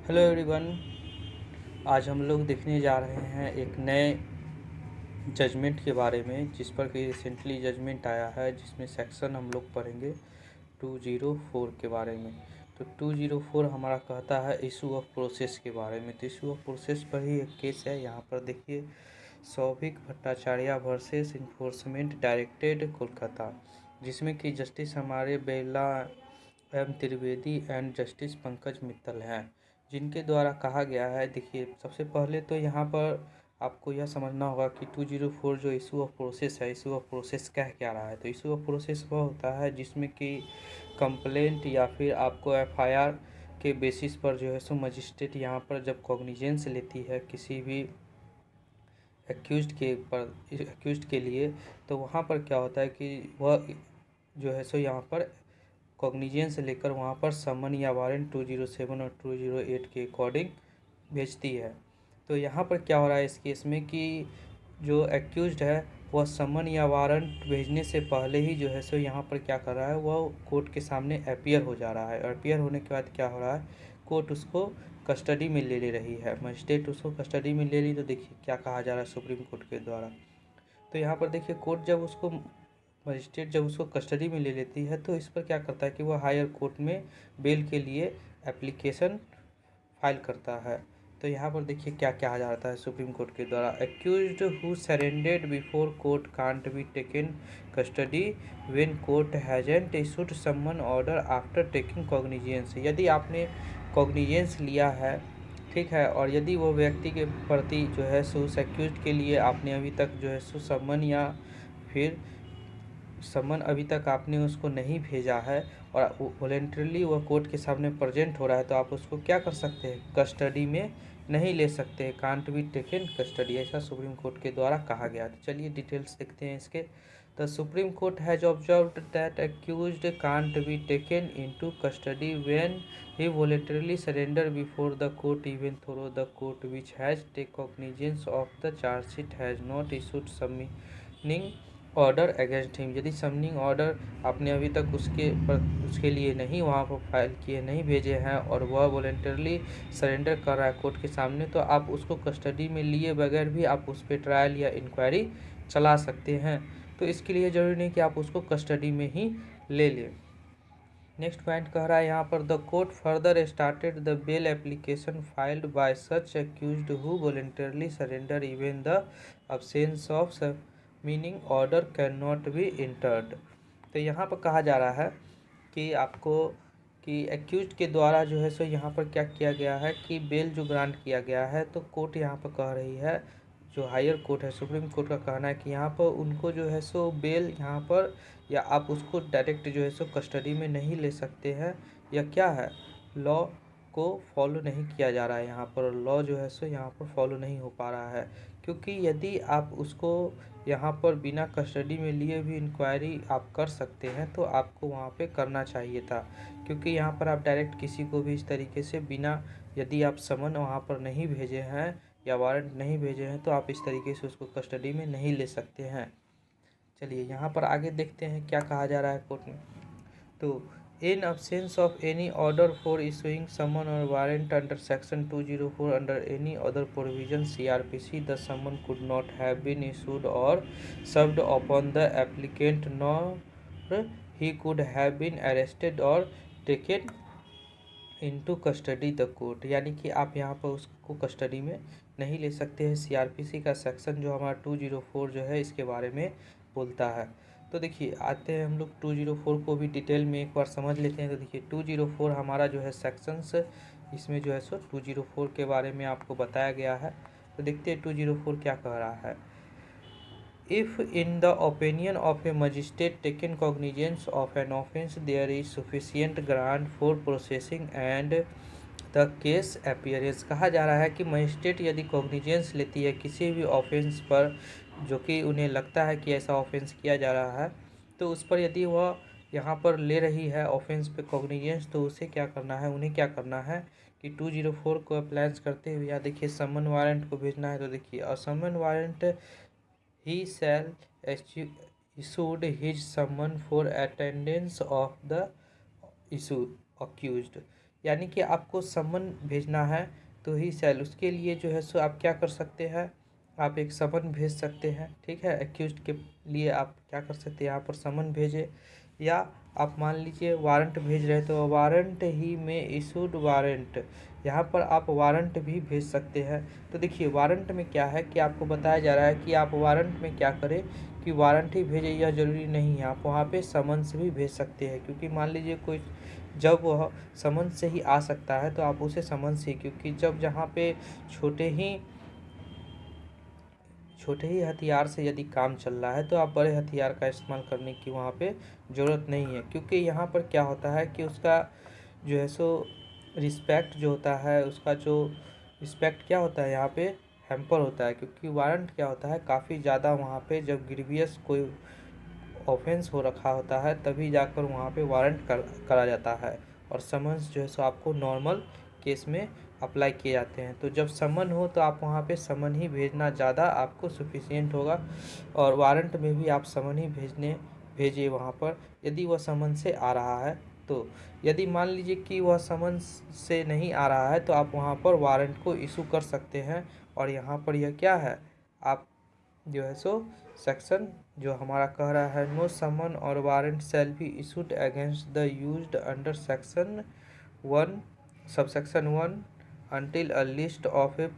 Hello everyone. आज हम लोग देखने जा रहे हैं एक नए जजमेंट के बारे में, जिस पर कि रिसेंटली जजमेंट आया है, जिसमें सेक्शन हम लोग पढ़ेंगे 204 के बारे में। तो 204 हमारा कहता है इशू ऑफ प्रोसेस के बारे में। तो इशू ऑफ प्रोसेस पर ही एक केस है। यहाँ पर देखिए, Saubhik Bhattacharya versus Enforcement Directorate Kolkata, जिसमें कि जस्टिस हमारे Bela M Trivedi and Justice Pankaj Mittal हैं, जिनके द्वारा कहा गया है। देखिए, सबसे पहले तो यहाँ पर आपको यह समझना होगा कि 204 जो इशू ऑफ प्रोसेस है, इशू ऑफ प्रोसेस कह क्या रहा है। तो इशू ऑफ प्रोसेस वह होता है जिसमें कि कंप्लेंट या फिर आपको एफआईआर के बेसिस पर जो है सो मजिस्ट्रेट यहाँ पर जब कॉग्निजेंस लेती है किसी भी एक्यूज्ड के लिए, तो वहाँ पर क्या होता है कि वह जो है सो यहाँ पर कॉग्निजेंस लेकर वहाँ पर समन या वारंट 207 और 208 के अकॉर्डिंग भेजती है। तो यहाँ पर क्या हो रहा है इस केस में कि जो एक्यूज्ड है वह समन या वारंट भेजने से पहले ही जो है सो यहाँ पर क्या कर रहा है, वह कोर्ट के सामने अपीयर हो जा रहा है। और अपीयर होने के बाद क्या हो रहा है, कोर्ट उसको कस्टडी में ले रही है, मजिस्ट्रेट उसको कस्टडी में ले ली। तो देखिए क्या कहा जा रहा है सुप्रीम कोर्ट के द्वारा। तो यहाँ पर देखिए, कोर्ट जब उसको मजिस्ट्रेट जब उसको कस्टडी में ले लेती है तो इस पर क्या करता है कि वह हायर कोर्ट में बेल के लिए एप्लीकेशन फाइल करता है। तो यहाँ पर देखिए क्या कहा जाता है सुप्रीम कोर्ट के द्वारा, accused who surrendered before court can't be taken custody when court hasn't issued summon order after taking cognizance. यदि आपने कॉग्निजेंस लिया है, ठीक है, और यदि वो व्यक्ति के प्रति जो है सो उस एक्यूज्ड के लिए आपने अभी तक जो है सो समन या फिर समन अभी तक आपने उसको नहीं भेजा है और वॉलेंटरली वह कोर्ट के सामने प्रेजेंट हो रहा है, तो आप उसको क्या कर सकते हैं, कस्टडी में नहीं ले सकते, कांट बी टेकन कस्टडी, ऐसा सुप्रीम कोर्ट के द्वारा कहा गया। तो चलिए डिटेल्स देखते हैं इसके। The supreme court has observed that accused can't be taken into custody when he voluntarily surrender before the court, even though the court which has take cognizance of the charge sheet has not issued summoning order against him. यदि summoning order आपने अभी तक उसके लिए नहीं वहाँ पर file किए, नहीं भेजे हैं, और वह वॉलेंटरली सरेंडर कर रहा है कोर्ट के सामने, तो आप उसको कस्टडी में लिए बगैर भी आप उस पर ट्रायल या इंक्वायरी चला सकते हैं। तो इसके लिए ज़रूरी नहीं कि आप उसको कस्टडी में ही ले लें। नेक्स्ट पॉइंट कह रहा है यहाँ पर, the court further started the bail application filed by such accused who voluntarily surrender even the absence of meaning order can not be entered. तो यहाँ पर कहा जा रहा है कि आपको कि एक्यूज्ड के द्वारा जो है सो यहाँ पर क्या किया गया है कि बेल जो ग्रांट किया गया है, तो कोर्ट यहाँ पर कह रही है, जो हायर कोर्ट है सुप्रीम कोर्ट का कहना है कि यहाँ पर उनको जो है सो बेल यहाँ पर या आप उसको डायरेक्ट जो है सो कस्टडी में नहीं ले सकते हैं, या क्या है, लॉ को फॉलो नहीं किया जा रहा है। यहाँ पर लॉ जो है सो यहाँ पर फॉलो नहीं हो पा रहा है, क्योंकि यदि आप उसको यहाँ पर बिना कस्टडी में लिए भी इंक्वायरी आप कर सकते हैं तो आपको वहाँ पे करना चाहिए था, क्योंकि यहाँ पर आप डायरेक्ट किसी को भी इस तरीके से बिना, यदि आप समन वहाँ पर नहीं भेजे हैं या वारंट नहीं भेजे हैं, तो आप इस तरीके से उसको कस्टडी में नहीं ले सकते हैं। चलिए यहाँ पर आगे देखते हैं क्या कहा जा रहा है कोर्ट में। तो इन absence of any order for issuing summon or warrant under section 204 under any other provision CRPC, the summon could not have been issued or served upon the applicant, nor he could have been arrested or taken into custody the court. यानी कि आप यहाँ पर उसको custody में नहीं ले सकते हैं। सीआरपीसी का सेक्शन जो हमारा 204 जो है इसके बारे में बोलता है। तो देखिए आते हैं हम लोग 204 को भी डिटेल में एक बार समझ लेते हैं। तो देखिए 204 हमारा जो है सेक्शंस, इसमें जो है सो 204 के बारे में आपको बताया गया है। तो देखते हैं 204 क्या कह रहा है। If in the opinion of a magistrate taken cognizance of an offence there is sufficient ground for processing and the case appearance, कहा जा रहा है कि मजिस्ट्रेट यदि कॉग्निजेंस लेती है किसी भी ऑफेंस पर जो कि उन्हें लगता है कि ऐसा ऑफेंस किया जा रहा है, तो उस पर यदि वह यहाँ पर ले रही है ऑफेंस पे कॉग्निजेंस, तो उसे क्या करना है, उन्हें क्या करना है कि 204 को अप्लाइज करते हुए या देखिए समन वारंट को भेजना है। तो देखिए असमन warrant he shall issued his summon for attendance of the issue accused, यानी कि आपको समन भेजना है तो ही सेल, उसके लिए जो है सो आप क्या कर सकते हैं, आप एक समन भेज सकते हैं। ठीक है, एक्यूज्ड के लिए आप क्या कर सकते हैं, यहाँ पर समन भेजे, या आप मान लीजिए वारंट भेज रहे तो वारंट ही में इशूड वारंट, यहाँ पर आप वारंट भी भेज सकते हैं। तो देखिए वारंट में क्या है कि आपको बताया जा रहा है कि आप वारंट में क्या करें कि वारंट ही भेजें, यह ज़रूरी नहीं है, आप वहाँ पे समन्स भी भेज सकते हैं। क्योंकि मान लीजिए कोई जब वह समन्स से ही आ सकता है तो आप उसे समन्स ही, क्योंकि जब जहाँ पे छोटे ही हथियार से यदि काम चल रहा है तो आप बड़े हथियार का इस्तेमाल करने की वहाँ पे ज़रूरत नहीं है। क्योंकि यहाँ पर क्या होता है कि उसका जो है सो रिस्पेक्ट जो होता है, उसका जो रिस्पेक्ट क्या होता है यहाँ पे हैम्पर होता है। क्योंकि वारंट क्या होता है काफ़ी ज़्यादा वहाँ पे जब ग्रीवियस कोई ऑफेंस हो रखा होता है तभी जाकर वहाँ पे वारंट करा जाता है, और समन्स जो है सो आपको नॉर्मल केस में अप्लाई किए जाते हैं। तो जब समन हो तो आप वहाँ पे समन ही भेजना ज़्यादा आपको सफिशियंट होगा, और वारंट में भी आप समन ही भेजिए वहाँ पर, यदि वह समन से आ रहा है तो। यदि मान लीजिए कि वह समन से नहीं आ रहा है तो आप वहाँ पर वारंट को इशू कर सकते हैं। और यहाँ पर यह क्या है, आप जो है सो सेक्शन जो हमारा कह रहा है, नो समन और warrant shall be issued against the used under section 1 subsection 1 until a list of a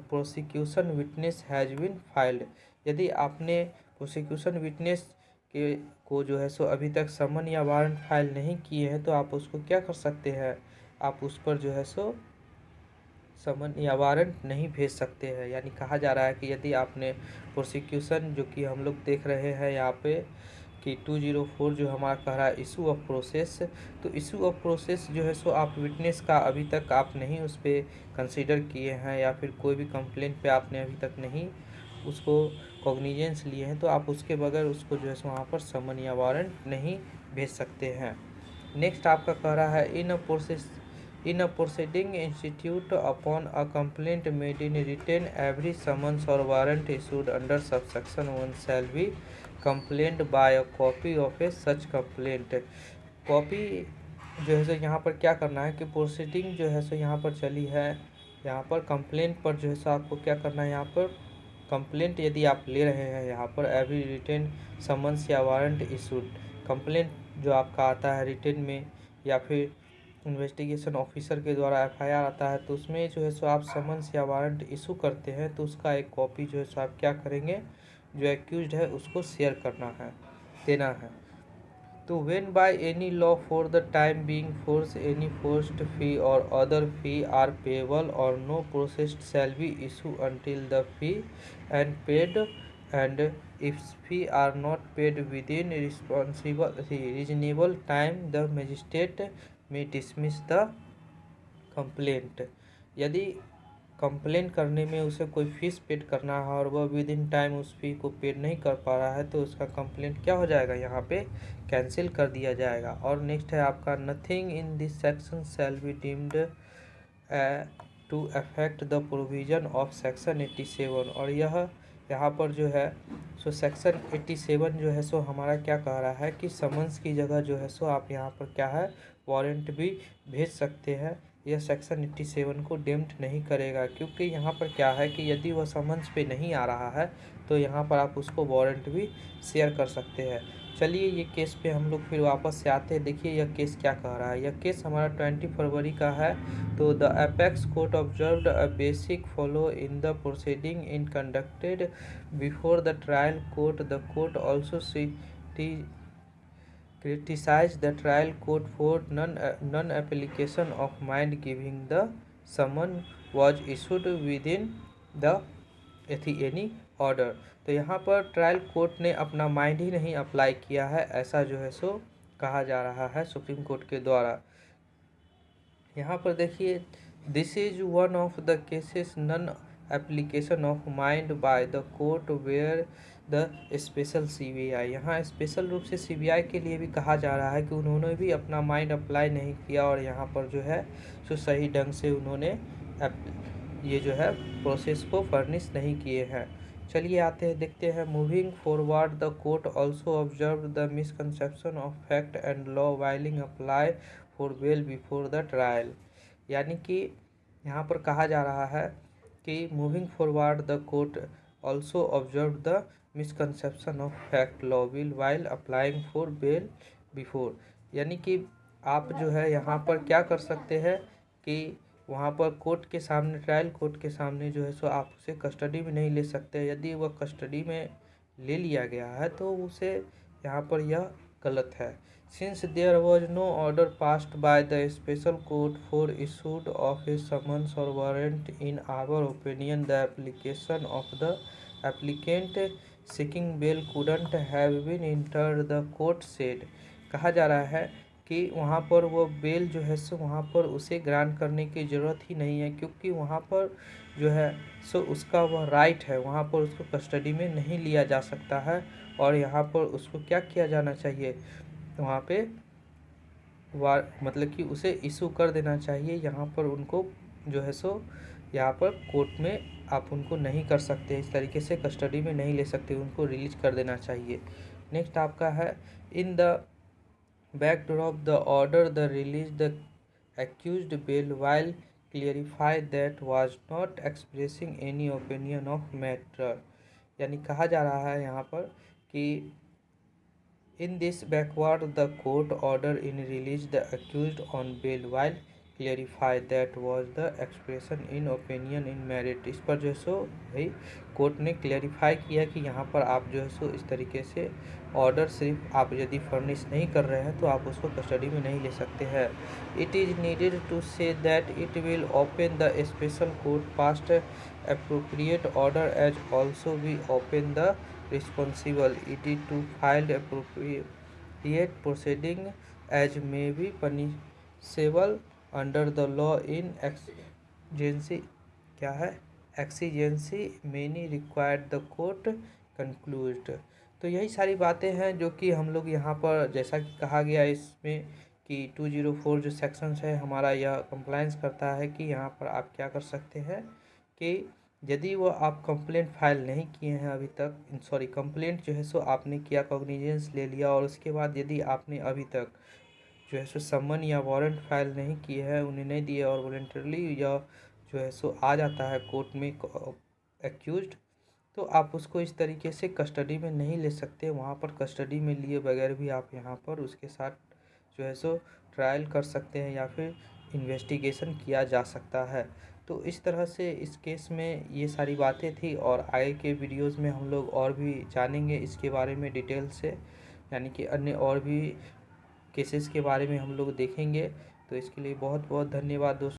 prosecution witness has been filed। यदि आपने प्रोसिक्यूशन विटनेस के को जो है सो अभी तक समन या वारंट फाइल नहीं किए हैं तो आप उसको क्या कर सकते हैं, आप उस पर जो है सो समन या वारंट नहीं भेज सकते हैं। यानी कहा जा रहा है कि यदि आपने प्रोसिक्यूशन जो कि हम लोग देख रहे हैं यहाँ पे कि 204 जो हमारा कह रहा है इशू ऑफ प्रोसेस, तो इशू ऑफ प्रोसेस जो है सो आप विटनेस का अभी तक आप नहीं उस पर कंसिडर किए हैं, या फिर कोई भी कंप्लेंट पे आपने अभी तक नहीं उसको कॉग्निजेंस लिए हैं, तो आप उसके बगैर उसको जो है सो वहाँ पर समन या वारंट नहीं भेज सकते हैं। नेक्स्ट आपका कह रहा है in a proceeding institute upon a complaint made in written, every summons or warrant issued under subsection 1 shall be complained by a copy of a such complaint। Copy जो है सो यहाँ पर क्या करना है कि प्रोसीडिंग जो है सो यहाँ पर चली है, यहाँ पर कंप्लेंट पर जो है सो आपको क्या करना है, यहाँ पर कंप्लेंट यदि आप ले रहे हैं यहाँ पर एवरी रिटेन समन्स या वारंट इशूड, कंप्लेंट जो आपका आता है रिटेन में या फिर इन्वेस्टिगेशन ऑफिसर के द्वारा एफआईआर आता है, तो उसमें जो है सो आप समन्स या वारंट इशू करते हैं तो उसका एक कॉपी जो है सो आप क्या करेंगे, जो एक्यूज्ड है उसको शेयर करना है, देना है। तो when by any law for the time being force any forced fee or other fee are payable or no process shall be issued until the fee and paid, and if fee are not paid within reasonable time the magistrate may dismiss the complaint। यदि complain करने में उसे कोई fees paid करना है और वह with in time उस फी को पेड नहीं कर पा रहा है तो उसका कंप्लेंट क्या हो जाएगा, यहाँ पे कैंसिल कर दिया जाएगा। और नेक्स्ट है आपका nothing in this section shall be deemed to affect the provision of section 87। और यह यहाँ पर जो है सो सेक्शन 87 जो है सो हमारा क्या कह रहा है कि समन्स की जगह जो है सो आप यहाँ पर क्या है वारंट भी भेज सकते हैं। यह सेक्शन 87 को डेम्प्ट नहीं करेगा, क्योंकि यहाँ पर क्या है कि यदि वह समन्स पे नहीं आ रहा है तो यहाँ पर आप उसको वारंट भी शेयर कर सकते हैं। चलिए ये केस पे हम लोग फिर वापस से आते हैं। देखिए यह केस क्या कह रहा है, यह केस हमारा 20 फरवरी का है। तो the apex court observed a basic follow in the proceeding in conducted before the trial court. The court also criticized the trial court for non-application of mind giving the summon was issued within the any order। तो यहाँ पर trial court ने अपना mind ही नहीं apply किया है, ऐसा जो है सो कहा जा रहा है सुप्रीम कोर्ट के द्वारा। यहाँ पर देखिए this is one of the cases non application of mind by the court where the special CBI. यहाँ स्पेशल रूप से सीबीआई के लिए भी कहा जा रहा है कि उन्होंने भी अपना माइंड अप्लाई नहीं किया और यहाँ पर जो है सो सही ढंग से उन्होंने ये जो है प्रोसेस को फर्निश नहीं किए हैं। चलिए आते हैं देखते हैं। Moving forward the court also observe the misconception of fact and law whiling apply for bail before the trial. यानी कि यहाँ पर कहा जा रहा है कि moving forward the court also observe the misconception of fact law will while applying for bail before. यानी कि आप जो है यहाँ पर क्या कर सकते हैं कि वहाँ पर कोर्ट के सामने, ट्रायल कोर्ट के सामने जो है सो आप उसे कस्टडी में नहीं ले सकते। यदि वह कस्टडी में ले लिया गया है तो उसे यहाँ पर यह गलत है। Since there was no order passed by the special court for issued of a summons और warrant, in our opinion the application of the applicant seeking bail couldn't have been enter the court said. कहा जा रहा है कि वहाँ पर वो bell जो है सो वहाँ पर उसे ग्रांट करने की ज़रूरत ही नहीं है, क्योंकि वहाँ पर जो है सो उसका वह राइट है, वहाँ पर उसको कस्टडी में नहीं लिया जा सकता है। और यहाँ पर उसको क्या किया जाना चाहिए, वहाँ पे मतलब कि उसे इशू कर देना चाहिए। यहाँ पर उनको जो है सो यहाँ पर कोर्ट में आप उनको नहीं कर सकते, इस तरीके से कस्टडी में नहीं ले सकते, उनको रिलीज कर देना चाहिए। नेक्स्ट आपका है, in the backdrop the order the release the accused bail while clarify that was not expressing any opinion of matter। यानी कहा जा रहा है यहाँ पर कि in this backward the court order in release the accused on bail while clarify that was the expression in opinion in merit। इस पर जो है सो भाई कोर्ट ने क्लियरिफाई किया कि यहाँ पर आप जो है सो इस तरीके से ऑर्डर सिर्फ आप यदि फर्निश नहीं कर रहे हैं तो आप उसको कस्टडी में नहीं ले सकते हैं। It is needed to say that it will open the special court past appropriate order as also we open the responsible it to file appropriate proceeding as may be punishable under the law in exigency। क्या है, exigency many required the court concluded। तो यही सारी बातें हैं जो कि हम लोग यहाँ पर, जैसा कि कहा गया इसमें कि 204 जो सेक्शंस है हमारा, यह कंप्लाइंस करता है कि यहाँ पर आप क्या कर सकते हैं कि यदि वो आप कंप्लेंट फाइल नहीं किए हैं अभी तक, सॉरी कंप्लेंट जो है सो आपने किया, कॉग्निजेंस ले लिया, और उसके बाद यदि आपने अभी तक जो है सो समन या वारंट फाइल नहीं किए हैं, उन्हें नहीं दिए, और वॉलंटरली या जो है सो आ जाता है कोर्ट में एक्यूज्ड, तो आप उसको इस तरीके से कस्टडी में नहीं ले सकते। वहाँ पर कस्टडी में लिए बगैर भी आप यहाँ पर उसके साथ जो है सो ट्रायल कर सकते हैं या फिर इन्वेस्टिगेशन किया जा सकता है। तो इस तरह से इस केस में ये सारी बातें थी, और आगे के वीडियोस में हम लोग और भी जानेंगे इसके बारे में डिटेल से, यानी कि अन्य और भी केसेस के बारे में हम लोग देखेंगे। तो इसके लिए बहुत बहुत धन्यवाद दोस्तों।